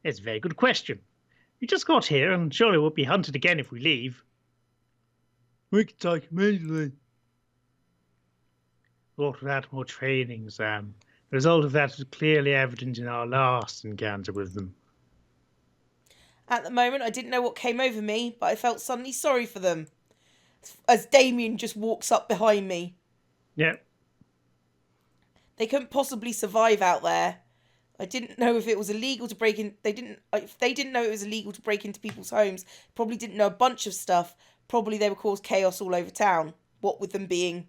It's a very good question. We just got here, and surely we'll be hunted again if we leave. We can take him easily. Thought without more training, Sam. The result of that was clearly evident in our last encounter with them. At the moment, I didn't know what came over me, but I felt suddenly sorry for them. As Damien just walks up behind me. Yeah. They couldn't possibly survive out there. I didn't know if it was illegal to break in. If they didn't know it was illegal to break into people's homes, probably didn't know a bunch of stuff. Probably they would cause chaos all over town. What with them being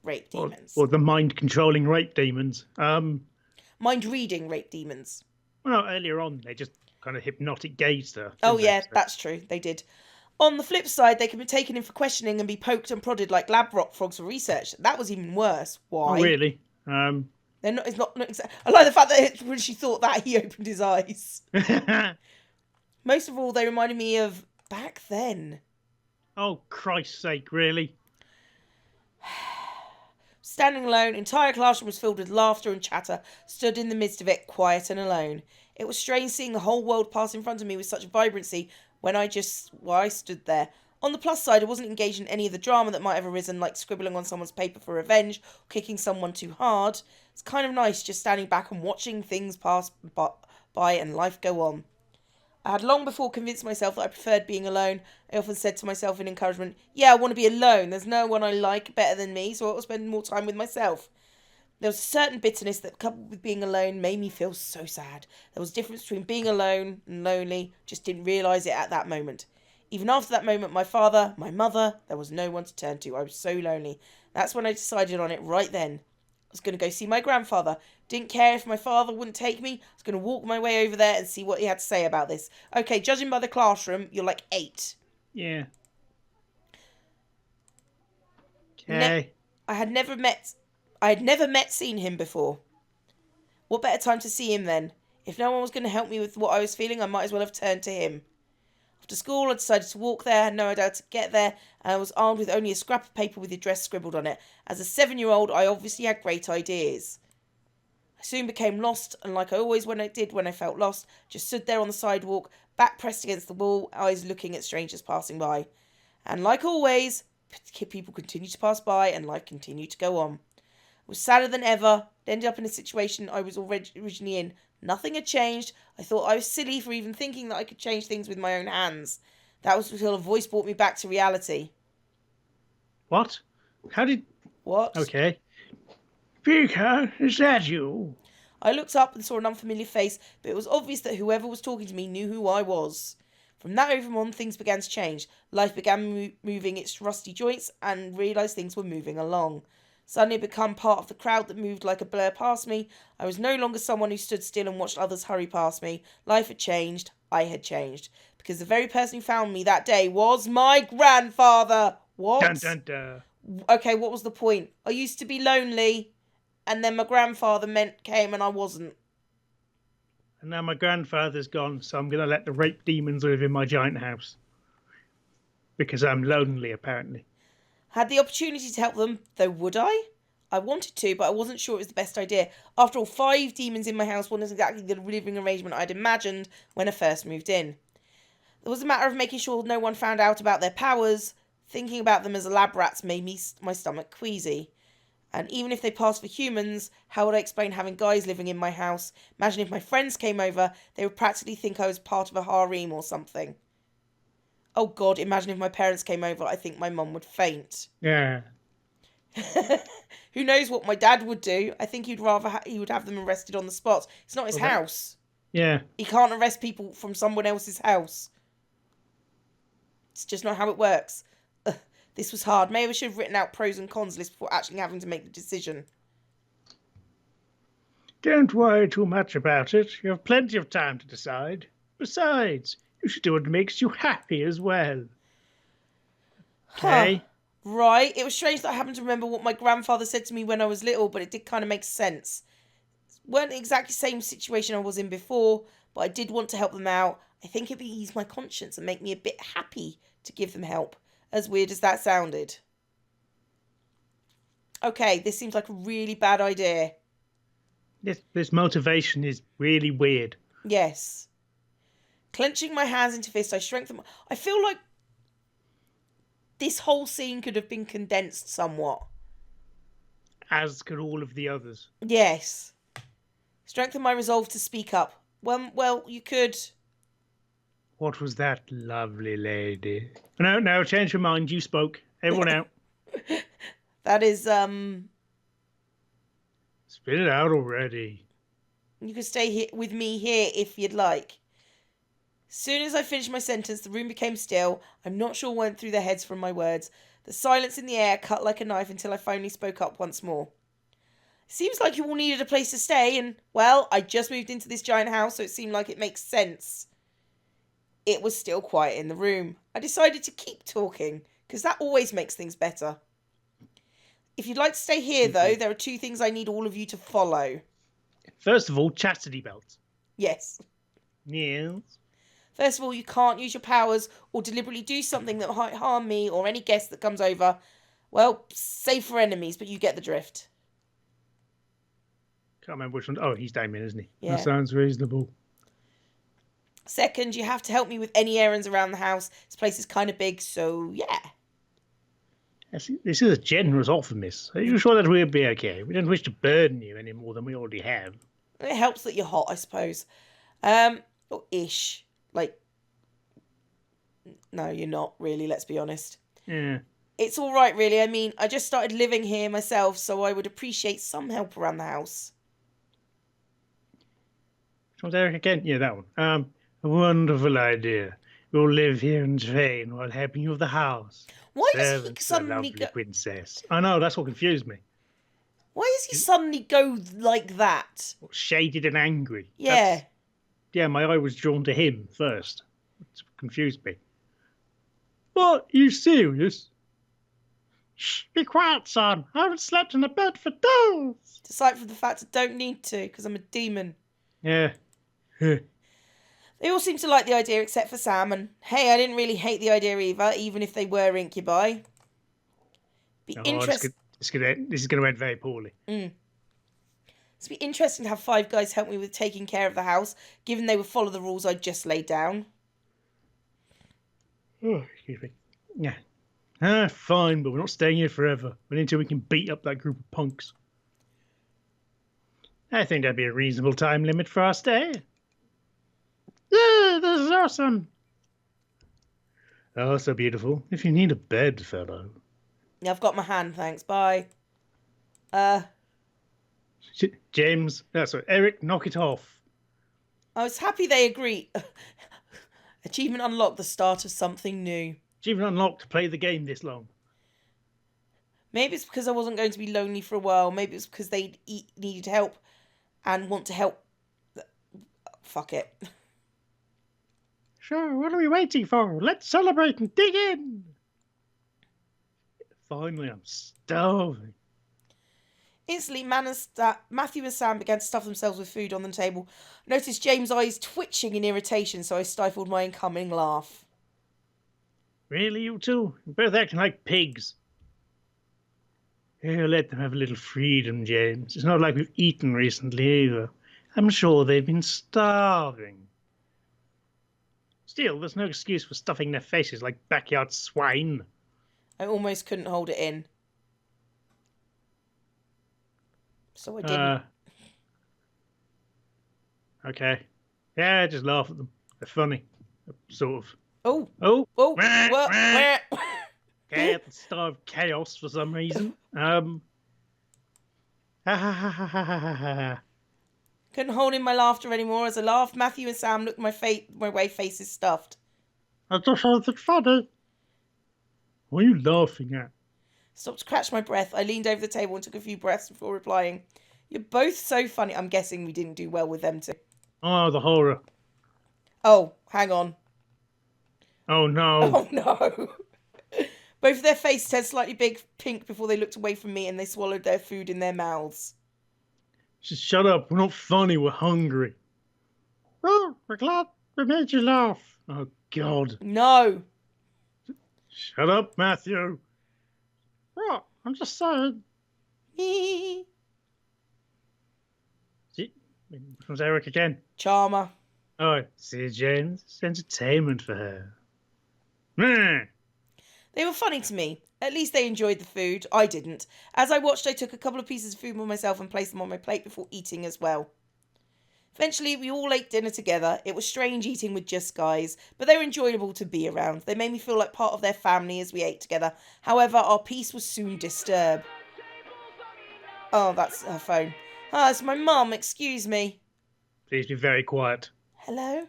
rape demons. Or the mind-controlling rape demons. Mind-reading rape demons. Well, earlier on, they just kind of hypnotic gazed her. Oh, yeah, that's true. They did. On the flip side, they can be taken in for questioning and be poked and prodded like lab rock frogs for research. That was even worse. Why? Oh, really? They're not. It's not exactly. I like the fact that when she thought that, he opened his eyes. Most of all, they reminded me of back then. Oh, Christ's sake, really? Standing alone, entire classroom was filled with laughter and chatter, stood in the midst of it, quiet and alone. It was strange seeing the whole world pass in front of me with such vibrancy when I stood there. On the plus side, I wasn't engaged in any of the drama that might have arisen, like scribbling on someone's paper for revenge, or kicking someone too hard. It's kind of nice just standing back and watching things pass by and life go on. I had long before convinced myself that I preferred being alone. I often said to myself in encouragement, yeah, I want to be alone. There's no one I like better than me, so I will spend more time with myself. There was a certain bitterness that, coupled with being alone, made me feel so sad. There was a difference between being alone and lonely, just didn't realise it at that moment. Even after that moment, my father, my mother, there was no one to turn to. I was so lonely. That's when I decided on it right then. I was going to go see my grandfather. Didn't care if my father wouldn't take me. I was going to walk my way over there and see what he had to say about this. Okay, judging by the classroom, you're like 8. Yeah. Okay. I had never seen him before. What better time to see him then? If no one was going to help me with what I was feeling, I might as well have turned to him. After school, I decided to walk there, had no idea how to get there, and I was armed with only a scrap of paper with the address scribbled on it. As a 7-year-old, I obviously had great ideas. I soon became lost, and like I always when I felt lost, just stood there on the sidewalk, back pressed against the wall, eyes looking at strangers passing by. And like always, people continued to pass by, and life continued to go on. I was sadder than ever, ended up in a situation I was originally in. Nothing had changed. I thought I was silly for even thinking that I could change things with my own hands. That was until a voice brought me back to reality. What? How did... What? Okay. Pika, is that you? I looked up and saw an unfamiliar face, but it was obvious that whoever was talking to me knew who I was. From that over on, things began to change. Life began moving its rusty joints and realised things were moving along. Suddenly I become part of the crowd that moved like a blur past me. I was no longer someone who stood still and watched others hurry past me. Life had changed. I had changed. Because the very person who found me that day was my grandfather. What? Dun, dun, dun. Okay, what was the point? I used to be lonely, and then my grandfather came and I wasn't. And now my grandfather's gone, so I'm going to let the rape demons live in my giant house. Because I'm lonely, apparently. Had the opportunity to help them, though would I? I wanted to, but I wasn't sure it was the best idea. After all, 5 demons in my house wasn't exactly the living arrangement I'd imagined when I first moved in. It was a matter of making sure no one found out about their powers. Thinking about them as lab rats made my stomach queasy. And even if they passed for humans, how would I explain having guys living in my house? Imagine if my friends came over, they would practically think I was part of a harem or something. Oh God, imagine if my parents came over, I think my mum would faint. Yeah. Who knows what my dad would do? I think he would have them arrested on the spot. It's not his house. Yeah. He can't arrest people from someone else's house. It's just not how it works. This was hard. Maybe I should have written out pros and cons list before actually having to make the decision. Don't worry too much about it. You have plenty of time to decide. Besides, you should do what makes you happy as well. Okay? Right. It was strange that I happened to remember what my grandfather said to me when I was little, but it did kind of make sense. It weren't exactly the same situation I was in before, but I did want to help them out. I think it would ease my conscience and make me a bit happy to give them help, as weird as that sounded. Okay, this seems like a really bad idea. This motivation is really weird. Yes. Clenching my hands into fists, I strengthen my... I feel like this whole scene could have been condensed somewhat. As could all of the others. Yes. Strengthen my resolve to speak up. Well, you could... What was that, lovely lady? No, change your mind. You spoke. Everyone out. That is, Spit it out already. You can stay here with me here if you'd like. Soon as I finished my sentence, the room became still. I'm not sure what went through their heads from my words. The silence in the air cut like a knife until I finally spoke up once more. Seems like you all needed a place to stay, and, well, I just moved into this giant house, so it seemed like it makes sense. It was still quiet in the room. I decided to keep talking, because that always makes things better. If you'd like to stay here, though, there are 2 things I need all of you to follow. First of all, chastity belt. Yes. Yes. First of all, you can't use your powers or deliberately do something that might harm me or any guest that comes over. Well, save for enemies, but you get the drift. Can't remember which one. Oh, he's Damien, isn't he? Yeah. That sounds reasonable. Second, you have to help me with any errands around the house. This place is kind of big, so yeah. This is a generous offer, miss. Are you sure that we'll be okay? We don't wish to burden you any more than we already have. It helps that you're hot, I suppose. Or ish. Like, no, you're not really, let's be honest. Yeah. It's all right, really. I mean, I just started living here myself, so I would appreciate some help around the house. Which one's Eric again? Yeah, that one. A wonderful idea. We'll live here and train while helping you with the house. Why does he Servants, suddenly lovely go... princess. I know, that's what confused me. Why does he suddenly go like that? Shaded and angry. Yeah. Yeah, my eye was drawn to him first. It confused me. What? You serious? Shh, be quiet, son. I haven't slept in a bed for days. Aside from the fact I don't need to, because I'm a demon. Yeah. They all seem to like the idea except for Sam, and hey, I didn't really hate the idea either, even if they were incubi. Be interesting. This is going to end very poorly. It'd be interesting to have 5 guys help me with taking care of the house, given they would follow the rules I just laid down. Oh, excuse me. Yeah. Fine, but we're not staying here forever. Not until we can beat up that group of punks. I think that'd be a reasonable time limit for our stay. Yeah, this is awesome. Oh, so beautiful. If you need a bed, fellow. Yeah, I've got my hand, thanks. Bye. James, sorry, Eric, knock it off. I was happy they agreed. Achievement unlocked, the start of something new. Achievement unlocked to play the game this long. Maybe it's because I wasn't going to be lonely for a while. Maybe it's because they needed help and want to help. Fuck it. Sure, what are we waiting for? Let's celebrate and dig in. Finally, I'm starving. Instantly, Matthew and Sam began to stuff themselves with food on the table. I noticed James' eyes twitching in irritation, so I stifled my incoming laugh. Really, you two? You're both acting like pigs. Here, let them have a little freedom, James. It's not like we've eaten recently either. I'm sure they've been starving. Still, there's no excuse for stuffing their faces like backyard swine. I almost couldn't hold it in. So I didn't. Okay. Yeah, just laugh at them. They're funny. Sort of. Oh. Okay, at the start of chaos for some reason. Couldn't hold in my laughter anymore. As I laughed, Matthew and Sam looked my way, faces stuffed. I just something funny. What are you laughing at? Stopped to catch my breath. I leaned over the table and took a few breaths before replying. You're both so funny. I'm guessing we didn't do well with them too. Oh, the horror. Oh, hang on. Oh, no. Oh, no. Both of their faces turned slightly pink before they looked away from me and they swallowed their food in their mouths. Just shut up. We're not funny. We're hungry. Oh, we're glad we made you laugh. Oh, God. No. Shut up, Matthew. What? I'm just saying. Me. Which one's Eric again? Charmer. Oh, see, James, it's entertainment for her. Meh. They were funny to me. At least they enjoyed the food. I didn't. As I watched, I took a couple of pieces of food for myself and placed them on my plate before eating as well. Eventually, we all ate dinner together. It was strange eating with just guys, but they were enjoyable to be around. They made me feel like part of their family as we ate together. However, our peace was soon disturbed. Oh, that's her phone. Ah, it's my mum. Excuse me. Please be very quiet. Hello?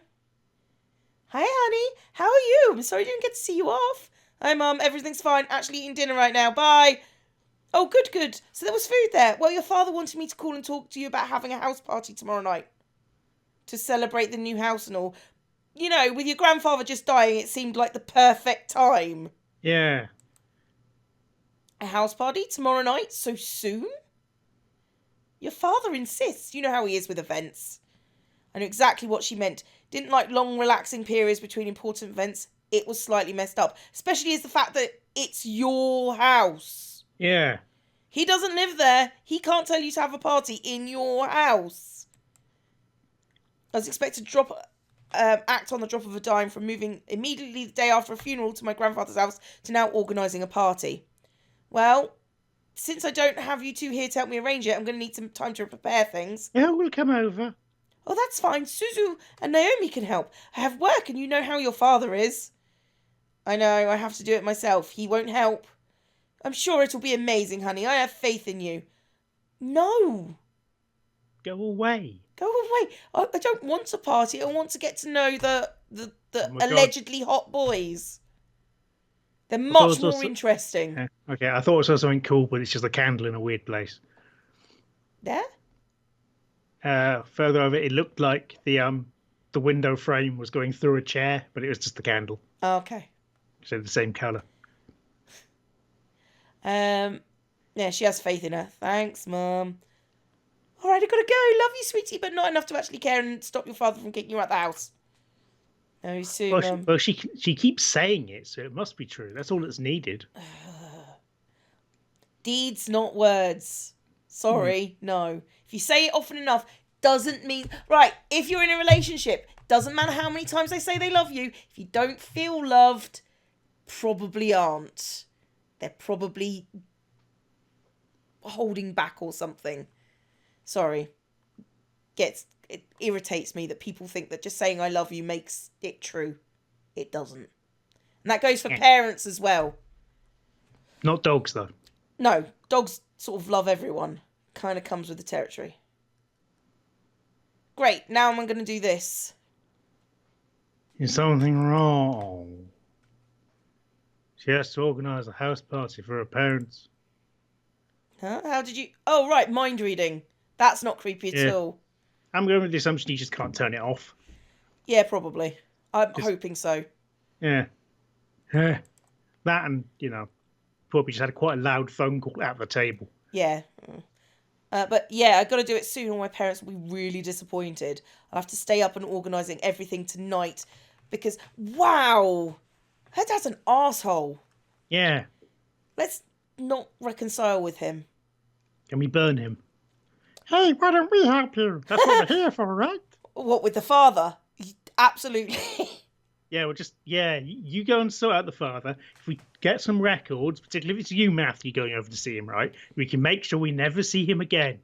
Hi, honey. How are you? I'm sorry I didn't get to see you off. Hi, Mum. Everything's fine. Actually eating dinner right now. Bye. Oh, good, good. So there was food there. Well, your father wanted me to call and talk to you about having a house party tomorrow night. To celebrate the new house and all. You know, with your grandfather just dying, it seemed like the perfect time. Yeah. A house party tomorrow night? So soon? Your father insists. You know how he is with events. I knew exactly what she meant. Didn't like long, relaxing periods between important events. It was slightly messed up. Especially as the fact that it's your house. Yeah. He doesn't live there. He can't tell you to have a party in your house. I was expected to act on the drop of a dime from moving immediately the day after a funeral to my grandfather's house to now organising a party. Well, since I don't have you two here to help me arrange it, I'm going to need some time to prepare things. Yeah, we'll come over. Oh, that's fine. Suzu and Naomi can help. I have work and you know how your father is. I know, I have to do it myself. He won't help. I'm sure it'll be amazing, honey. I have faith in you. No. Go away. Go away. I don't want a party. I want to get to know the my allegedly hot boys. They're thought it much was more also- interesting. Yeah. Okay, I thought I saw something cool, but it's just a candle in a weird place. There? Further over, it looked like the window frame was going through a chair, but it was just the candle. Okay. So the same colour. Yeah, she has faith in her. Thanks, Mum. All right, I gotta go. Love you, sweetie, but not enough to actually care and stop your father from kicking you out the house. No, soon, Mum. Well, she keeps saying it, so it must be true. That's all that's needed. Deeds, not words. Sorry, no. If you say it often enough, doesn't mean... Right, if you're in a relationship, doesn't matter how many times they say they love you, if you don't feel loved, probably aren't. They're probably holding back or something. Sorry. It irritates me that people think that just saying I love you makes it true. It doesn't. And that goes for parents as well. Not dogs, though. No, dogs sort of love everyone. Kind of comes with the territory. Great, now I'm going to do this. There's something wrong. She has to organise a house party for her parents. Huh? How did you... Oh, right, mind reading. That's not creepy at all. I'm going with the assumption you just can't turn it off. Yeah, probably. I'm hoping so. Yeah. That and, probably just had quite a loud phone call out of the table. Yeah. But yeah, I've got to do it soon or my parents will be really disappointed. I'll have to stay up and organising everything tonight because, wow, her dad's an arsehole. Yeah. Let's not reconcile with him. Can we burn him? Hey, why don't we help you? That's what we're here for, right? What, with the father? Absolutely. Yeah, you go and sort out the father. If we get some records, particularly if it's you, Matthew, going over to see him, right? We can make sure we never see him again.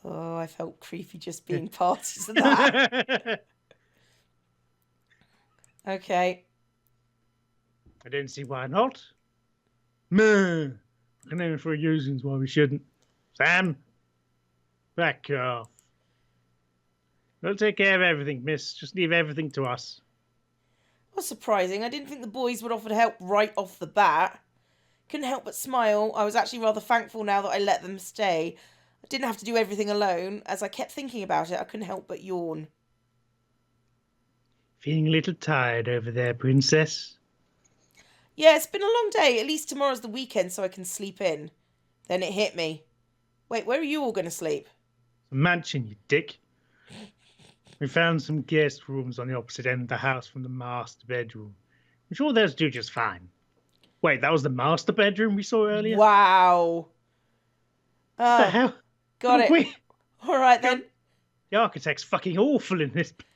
Oh, I felt creepy just being parties of that. Okay. I don't see why not. Meh. I'm aiming for reasons why we shouldn't. Sam, back off. We'll take care of everything, miss. Just leave everything to us. Well, surprising. I didn't think the boys would offer to help right off the bat. Couldn't help but smile. I was actually rather thankful now that I let them stay. I didn't have to do everything alone. As I kept thinking about it, I couldn't help but yawn. Feeling a little tired over there, princess? Yeah, it's been a long day. At least tomorrow's the weekend so I can sleep in. Then it hit me. Wait, where are you all going to sleep? A mansion, you dick. We found some guest rooms on the opposite end of the house from the master bedroom. I'm sure those do just fine. Wait, that was the master bedroom we saw earlier? Wow. What the hell? Got it. All right, then. The architect's fucking awful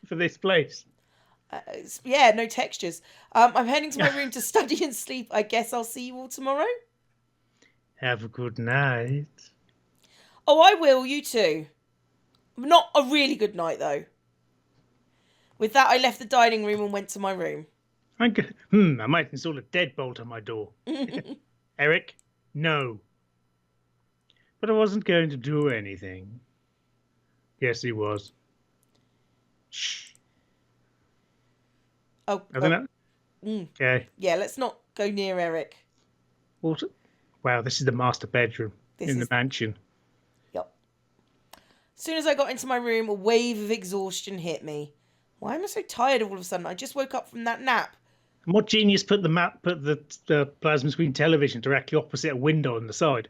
for this place. Yeah, no textures. I'm heading to my room to study and sleep. I guess I'll see you all tomorrow. Have a good night. Oh, I will. You too. Not a really good night, though. With that, I left the dining room and went to my room. I might install a deadbolt on my door. Eric, no. But I wasn't going to do anything. Yes, he was. Shh. Oh, I don't know. Okay. Yeah, let's not go near Eric. Also, wow, this is the master bedroom in the mansion. Yep. As soon as I got into my room, a wave of exhaustion hit me. Why am I so tired all of a sudden? I just woke up from that nap. And what genius put the plasma screen television directly opposite a window on the side?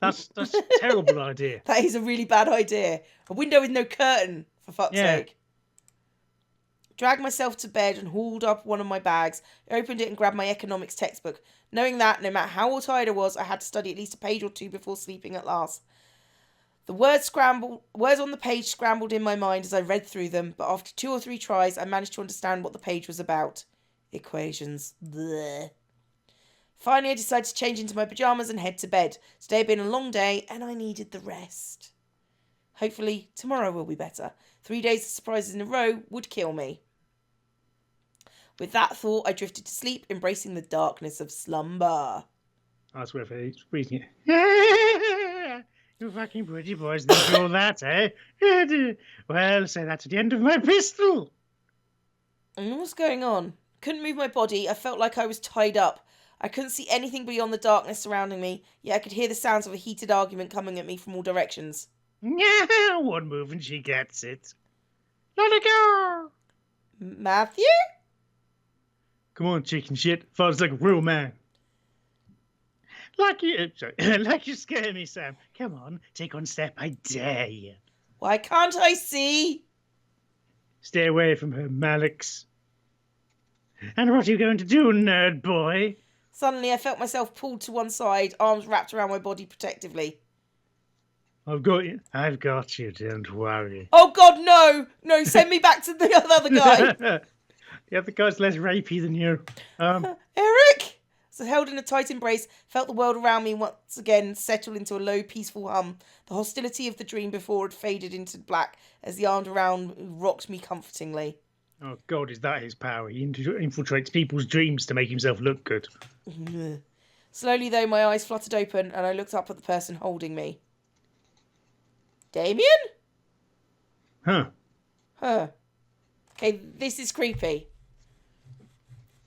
That's a terrible idea. That is a really bad idea. A window with no curtain, for fuck's sake. Dragged myself to bed and hauled up one of my bags. I opened it and grabbed my economics textbook, knowing that, no matter how tired I was, I had to study at least a page or two before sleeping at last. The words on the page scrambled in my mind as I read through them, but after 2 or 3 tries, I managed to understand what the page was about. Equations. Blech. Finally, I decided to change into my pyjamas and head to bed. Today had been a long day, and I needed the rest. Hopefully, tomorrow will be better. 3 days of surprises in a row would kill me. With that thought, I drifted to sleep, embracing the darkness of slumber. I swear for he's freezing it. You fucking pretty boys didn't do all that, eh? Well, say that at the end of my pistol. What's going on? Couldn't move my body. I felt like I was tied up. I couldn't see anything beyond the darkness surrounding me, yet I could hear the sounds of a heated argument coming at me from all directions. Yeah, one move and she gets it. Let it go. Matthew? Come on, chicken shit. Father's like a real man. Like you scare me, Sam. Come on, take one step, I dare you. Why can't I see? Stay away from her, Malix. And what are you going to do, nerd boy? Suddenly, I felt myself pulled to one side, arms wrapped around my body protectively. I've got you. I've got you, don't worry. Oh, God, no! No, send me back to the other guy. The other guy's less rapey than you. Eric? As I held in a tight embrace, felt the world around me once again settle into a low, peaceful hum. The hostility of the dream before had faded into black as the arm around rocked me comfortingly. Oh, God, is that his power? He infiltrates people's dreams to make himself look good. Slowly, though, my eyes fluttered open and I looked up at the person holding me. Damien? Huh. Okay, this is creepy.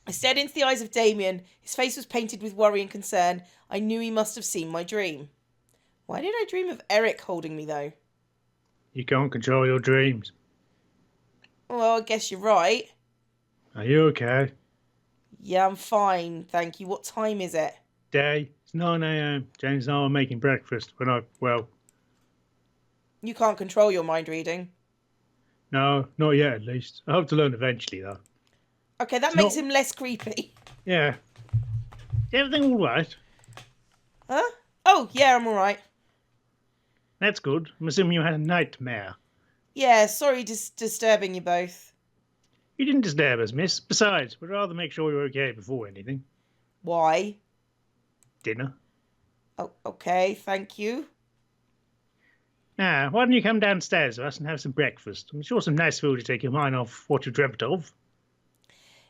I stared into the eyes of Damien. His face was painted with worry and concern. I knew he must have seen my dream. Why did I dream of Eric holding me, though? You can't control your dreams. Well, I guess you're right. Are you okay? Yeah, I'm fine, thank you. What time is it? Day. It's 9 a.m. James and I are making breakfast You can't control your mind reading. No, not yet at least. I hope to learn eventually, though. Okay, that makes him less creepy. Yeah. Everything all right? Huh? Oh, yeah, I'm all right. That's good. I'm assuming you had a nightmare. Yeah, sorry disturbing you both. You didn't disturb us, miss. Besides, we'd rather make sure you're okay before anything. Why? Dinner. Oh, okay, thank you. Now, why don't you come downstairs with us and have some breakfast? I'm sure some nice food to take your mind off what you dreamt of.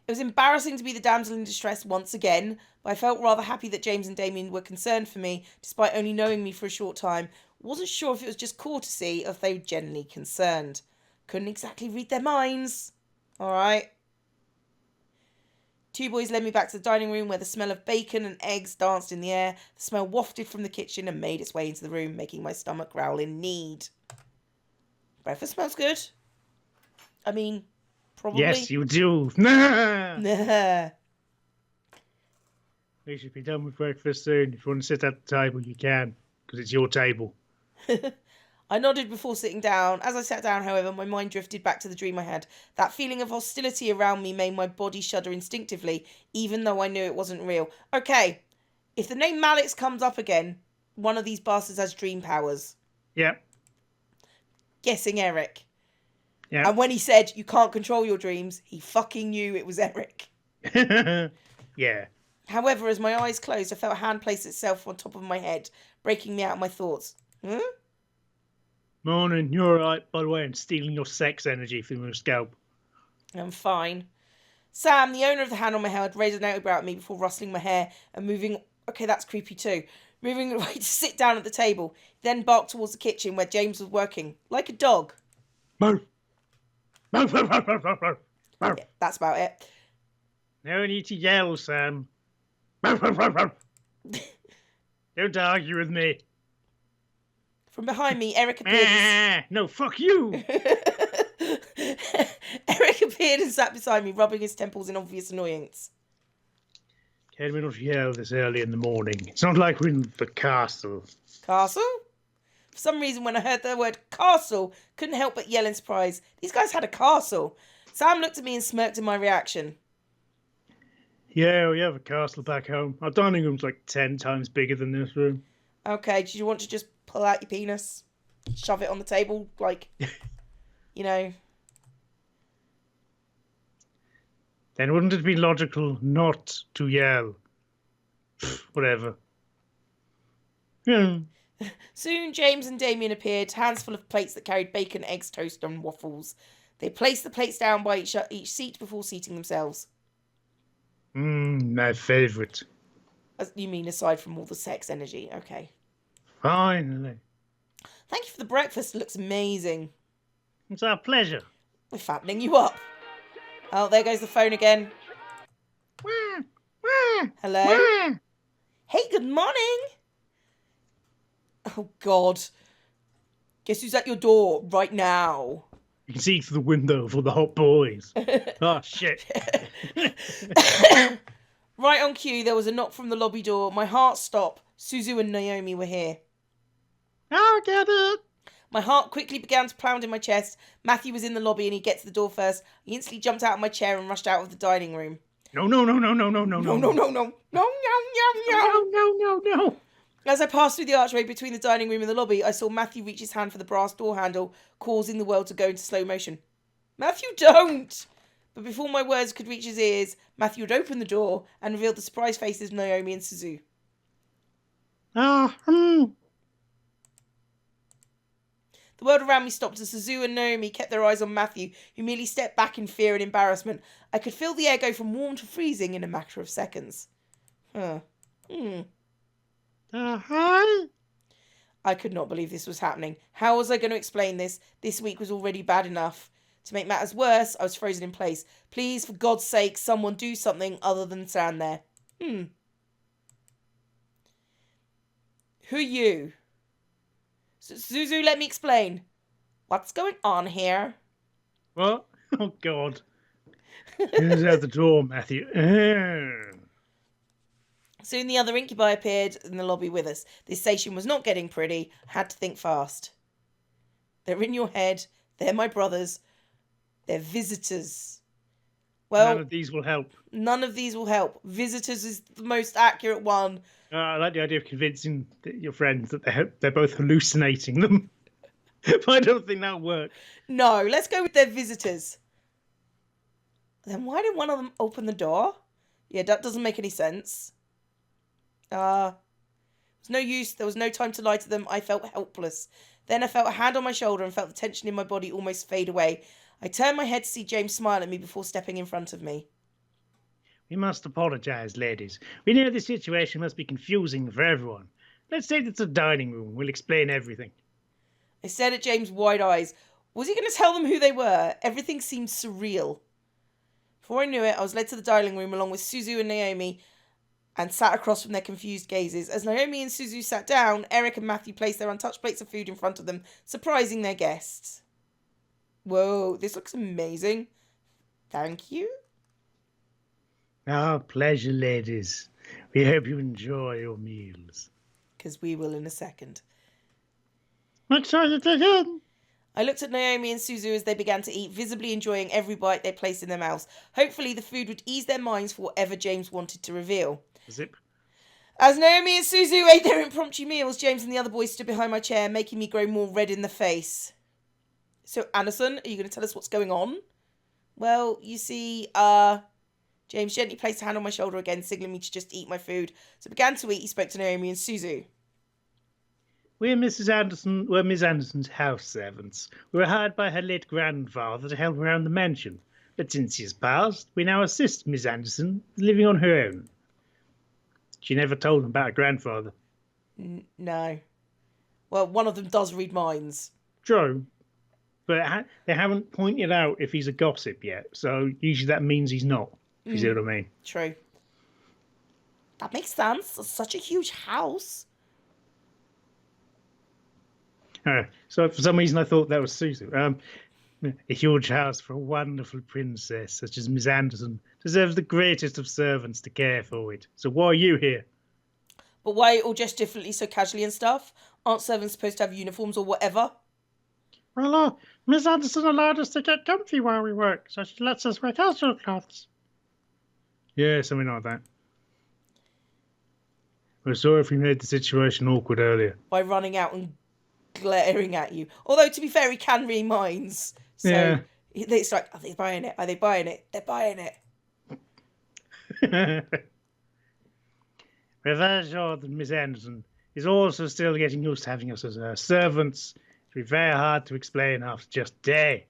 It was embarrassing to be the damsel in distress once again, but I felt rather happy that James and Damien were concerned for me, despite only knowing me for a short time. Wasn't sure if it was just courtesy or if they were genuinely concerned. Couldn't exactly read their minds. Alright. 2 boys led me back to the dining room where the smell of bacon and eggs danced in the air. The smell wafted from the kitchen and made its way into the room, making my stomach growl in need. Breakfast smells good. I mean, probably. Yes, you do. Nah. We should be done with breakfast soon. If you want to sit at the table, you can, because it's your table. I nodded before sitting down. As I sat down, however, my mind drifted back to the dream I had. That feeling of hostility around me made my body shudder instinctively, even though I knew it wasn't real. Okay, if the name Malix comes up again, one of these bastards has dream powers. Yeah. Guessing Eric. Yeah. And when he said, you can't control your dreams, he fucking knew it was Eric. Yeah. However, as my eyes closed, I felt a hand place itself on top of my head, breaking me out of my thoughts. Huh? Morning, you're alright, by the way, and stealing your sex energy from your scalp. I'm fine. Sam, the owner of the hand on my head, raised an eyebrow at me before rustling my hair and moving... Okay, that's creepy too. Moving away to sit down at the table. He then barked towards the kitchen where James was working, like a dog. Move! Move, move, move, move, move, move. Yeah, that's about it. No need to yell, Sam. Move, move, move, move. Don't argue with me. From behind me, Eric appeared. No, fuck you! Eric appeared and sat beside me, rubbing his temples in obvious annoyance. Can we not yell this early in the morning? It's not like we're in the castle. Castle? For some reason, when I heard the word castle, couldn't help but yell in surprise. These guys had a castle. Sam looked at me and smirked in my reaction. Yeah, we have a castle back home. Our dining room's like 10 times bigger than this room. Okay, do you want to just pull out your penis? Shove it on the table? Like, you know... Then wouldn't it be logical not to yell? Whatever. Yeah. Soon, James and Damien appeared, hands full of plates that carried bacon, eggs, toast, and waffles. They placed the plates down by each seat before seating themselves. My favourite. You mean aside from all the sex energy? Okay. Finally. Thank you for the breakfast. It looks amazing. It's our pleasure. We're fattening you up. Oh, there goes the phone again. Hello? Hey, good morning. Oh, God. Guess who's at your door right now? You can see through the window for the hot boys. Oh, shit. Right on cue, there was a knock from the lobby door. My heart stopped. Suzu and Naomi were here. I'll get it. My heart quickly began to pound in my chest. Matthew was in the lobby and he gets to the door first. He instantly jumped out of my chair and rushed out of the dining room. No, no, no, no, no, no, no, No, no, no, no. No, no, no, no, no, no, no. As I passed through the archway between the dining room and the lobby, I saw Matthew reach his hand for the brass door handle, causing the world to go into slow motion. Matthew, don't! But before my words could reach his ears, Matthew had opened the door and revealed the surprised faces of Naomi and Suzu. The world around me stopped as Suzu and Naomi kept their eyes on Matthew, who merely stepped back in fear and embarrassment. I could feel the air go from warm to freezing in a matter of seconds. I could not believe this was happening. How was I going to explain this? This week was already bad enough. To make matters worse, I was frozen in place. Please, for God's sake, someone do something other than stand there. Who are you? Suzu, let me explain. What's going on here? What? Oh, God. Who's at the door, Matthew? Soon the other incubi appeared in the lobby with us. This station was not getting pretty. I had to think fast. They're in your head. They're my brothers. They're visitors. Well, none of these will help. None of these will help. Visitors is the most accurate one. I like the idea of convincing your friends that they're both hallucinating them. But I don't think that'll work. No, let's go with their visitors. Then why did one of them open the door? Yeah, that doesn't make any sense. It was no use. There was no time to lie to them. I felt helpless. Then I felt a hand on my shoulder and felt the tension in my body almost fade away. I turned my head to see James smile at me before stepping in front of me. We must apologise, ladies. We know the situation must be confusing for everyone. Let's say it's a dining room. We'll explain everything. I stared at James' wide eyes. Was he going to tell them who they were? Everything seemed surreal. Before I knew it, I was led to the dining room along with Suzu and Naomi and sat across from their confused gazes. As Naomi and Suzu sat down, Eric and Matthew placed their untouched plates of food in front of them, surprising their guests. Whoa, this looks amazing. Thank you. Our pleasure, ladies. We hope you enjoy your meals. Because we will in a second. Make sure you dig in. I looked at Naomi and Suzu as they began to eat, visibly enjoying every bite they placed in their mouths. Hopefully the food would ease their minds for whatever James wanted to reveal. Zip. As Naomi and Suzu ate their impromptu meals, James and the other boys stood behind my chair, making me grow more red in the face. So, Anderson, are you going to tell us what's going on? Well, you see, James gently placed a hand on my shoulder again, signaling me to just eat my food. So I began to eat. He spoke to Naomi and Suzu. We're Miss Anderson's house servants. We were hired by her late grandfather to help around the mansion. But since he has passed, we now assist Miss Anderson, living on her own. She never told him about her grandfather. No. Well, one of them does read minds. True. But they haven't pointed out if he's a gossip yet, so usually that means he's not, if you see what I mean. True. That makes sense. It's such a huge house. So for some reason I thought that was Suzu. A huge house for a wonderful princess such as Miss Anderson deserves the greatest of servants to care for it. So why are you here? But why all dressed differently so casually and stuff? Aren't servants supposed to have uniforms or whatever? Well, Miss Anderson allowed us to get comfy while we work, so she lets us wear casual clothes. Yeah, something like that. We're sorry if we made the situation awkward earlier. By running out and glaring at you. Although, to be fair, he can read minds. So yeah. It's like, are they buying it? Are they buying it? They're buying it. We're sure that Miss Anderson is also still getting used to having us as her servants. It'll be very hard to explain after just a day.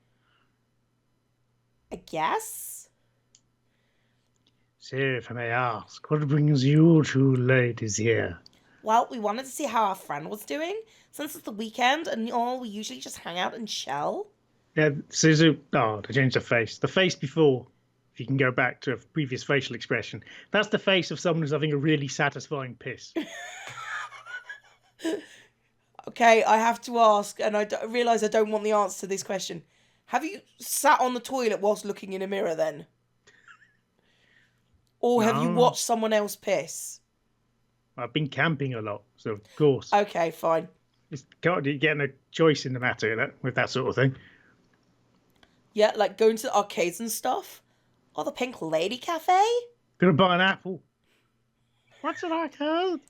I guess? So, if I may ask, what brings you two ladies here? Well, we wanted to see how our friend was doing. Since it's the weekend and all, we usually just hang out and chill. Yeah, Suzu. Oh, they changed the face. The face before, if you can go back to a previous facial expression, that's the face of someone who's having a really satisfying piss. Okay, I have to ask, and I realise I don't want the answer to this question. Have you sat on the toilet whilst looking in a mirror then? Or have you watched someone else piss? I've been camping a lot, so of course. Okay, fine. You're getting a choice in the matter with that sort of thing. Yeah, like going to the arcades and stuff. Or the Pink Lady Cafe. Gonna buy an apple. What's an arcade?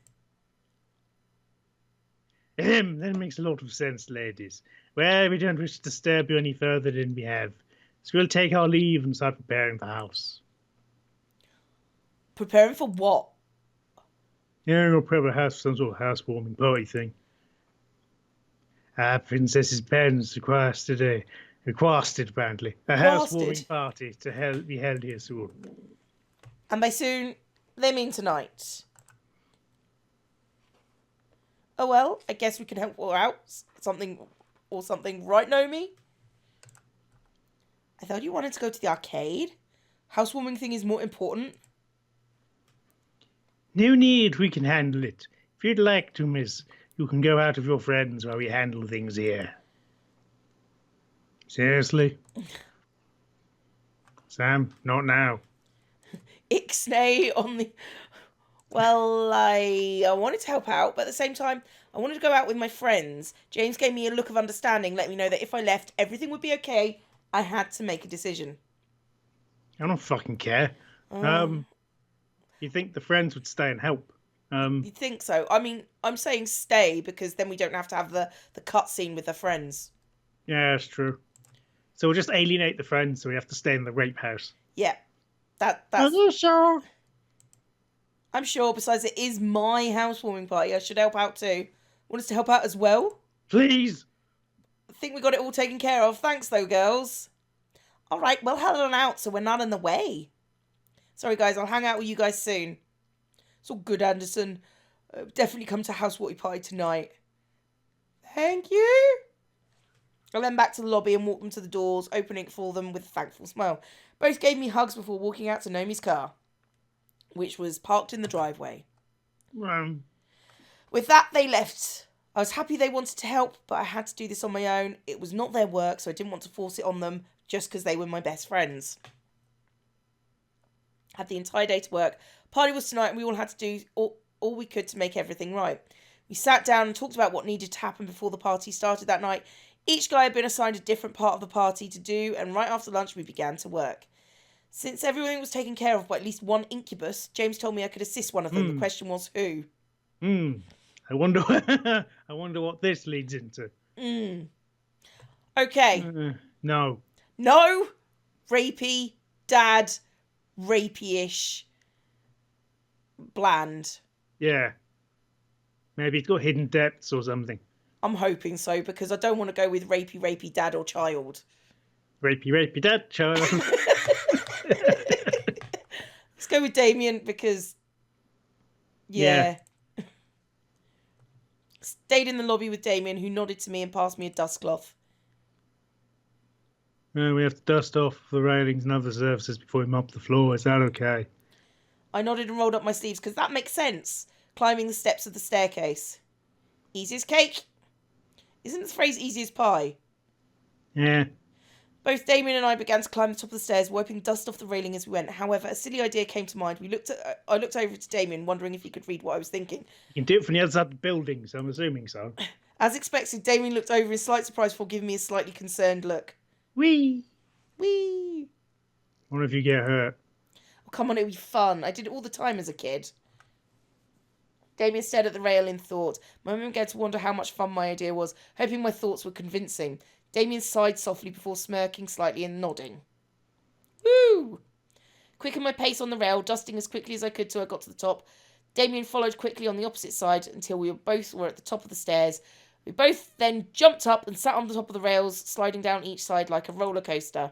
That makes a lot of sense, ladies. Well, we don't wish to disturb you any further than we have. So we'll take our leave and start preparing the house. Preparing for what? Yeah, we'll prepare a house for some sort of housewarming party thing. Our princess's parents requested apparently a housewarming party to be held here soon. And by soon, they mean tonight. Oh well, I guess we can help her out. Something, right, Naomi? I thought you wanted to go to the arcade. Housewarming thing is more important. No need, we can handle it. If you'd like to, miss, you can go out with your friends while we handle things here. Seriously? Sam, not now. Ixnay on the... Well, I wanted to help out, but at the same time, I wanted to go out with my friends. James gave me a look of understanding, let me know that if I left, everything would be okay. I had to make a decision. I don't fucking care. You think the friends would stay and help? You think so? I mean, I'm saying stay because then we don't have to have the cutscene with the friends. Yeah, that's true. So we'll just alienate the friends, so we have to stay in the rape house. Yeah, that's... Are you sure? I'm sure, besides it is my housewarming party, I should help out too. Want us to help out as well? Please! I think we got it all taken care of. Thanks though, girls. Alright, well head on out so we're not in the way. Sorry guys, I'll hang out with you guys soon. It's all good, Anderson. Definitely come to housewarming party tonight. Thank you. I went back to the lobby and walked them to the doors, opening it for them with a thankful smile. Both gave me hugs before walking out to Naomi's car, which was parked in the driveway. With that, they left. I was happy they wanted to help, but I had to do this on my own. It was not their work, so I didn't want to force it on them just because they were my best friends. Had the entire day to work. Party was tonight, and we all had to do all we could to make everything right. We sat down and talked about what needed to happen before the party started that night. Each guy had been assigned a different part of the party to do, and right after lunch, we began to work. Since everything was taken care of by at least one incubus, James told me I could assist one of them. The question was who. I wonder. I wonder what this leads into. I Okay. No. No. Rapey. Dad. Rapey-ish. Bland. Yeah. Maybe it's got hidden depths or something. I'm hoping so, because I don't want to go with rapey dad or child. Rapey dad, child. Let's go with Damien because, yeah. Stayed in the lobby with Damien, who nodded to me and passed me a dust cloth. We have to dust off the railings and other surfaces before we mop the floor. Is that okay? I nodded and rolled up my sleeves because that makes sense. Climbing the steps of the staircase. Easy as cake. Isn't the phrase easy as pie? Yeah. Both Damien and I began to climb the top of the stairs, wiping dust off the railing as we went. However, a silly idea came to mind. I looked over to Damien, wondering if he could read what I was thinking. You can do it from the other side of the building, so I'm assuming so. As expected, Damien looked over in slight surprise before giving me a slightly concerned look. Whee! Whee! I wonder if you get hurt. Oh, come on, it'll be fun. I did it all the time as a kid. Damien stared at the rail in thought. My mind began to wonder how much fun my idea was, hoping my thoughts were convincing. Damien sighed softly before smirking slightly and nodding. Woo! Quickened my pace on the rail, dusting as quickly as I could till I got to the top. Damien followed quickly on the opposite side until we both were at the top of the stairs. We both then jumped up and sat on the top of the rails, sliding down each side like a roller coaster.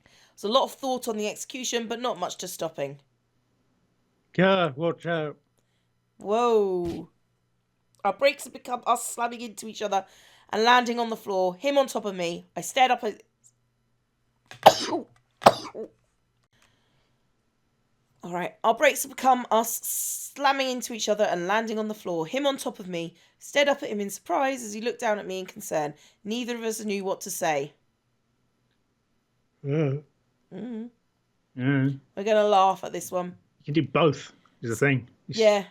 There's a lot of thought on the execution, but not much to stopping. God, watch out. Whoa. Our brakes had become us slamming into each other and landing on the floor, him on top of me. I stared up at... Alright, our brakes had become us slamming into each other and landing on the floor, him on top of me. Stared up at him in surprise as he looked down at me in concern. Neither of us knew what to say. Yeah. Mm. Yeah. We're going to laugh at this one. You can do both, is the thing. Yeah.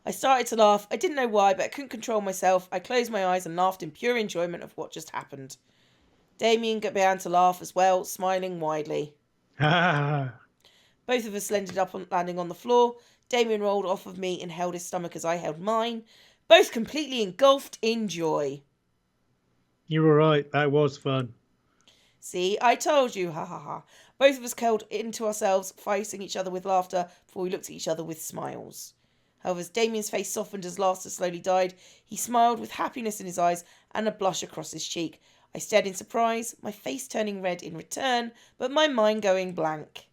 I started to laugh. I didn't know why, but I couldn't control myself. I closed my eyes and laughed in pure enjoyment of what just happened. Damien began to laugh as well, smiling widely. Ah. Both of us ended up landing on the floor. Damien rolled off of me and held his stomach as I held mine. Both completely engulfed in joy. You were right. That was fun. See, I told you, ha ha ha. Both of us curled into ourselves, facing each other with laughter before we looked at each other with smiles. However, as Damien's face softened as laughter slowly died, he smiled with happiness in his eyes and a blush across his cheek. I stared in surprise, my face turning red in return, but my mind going blank.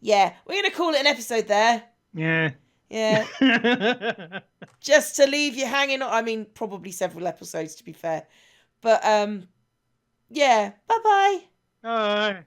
Yeah, we're going to call it an episode there. Yeah. Yeah. Just to leave you hanging on. I mean, probably several episodes, to be fair. But, yeah. Bye-bye. Bye.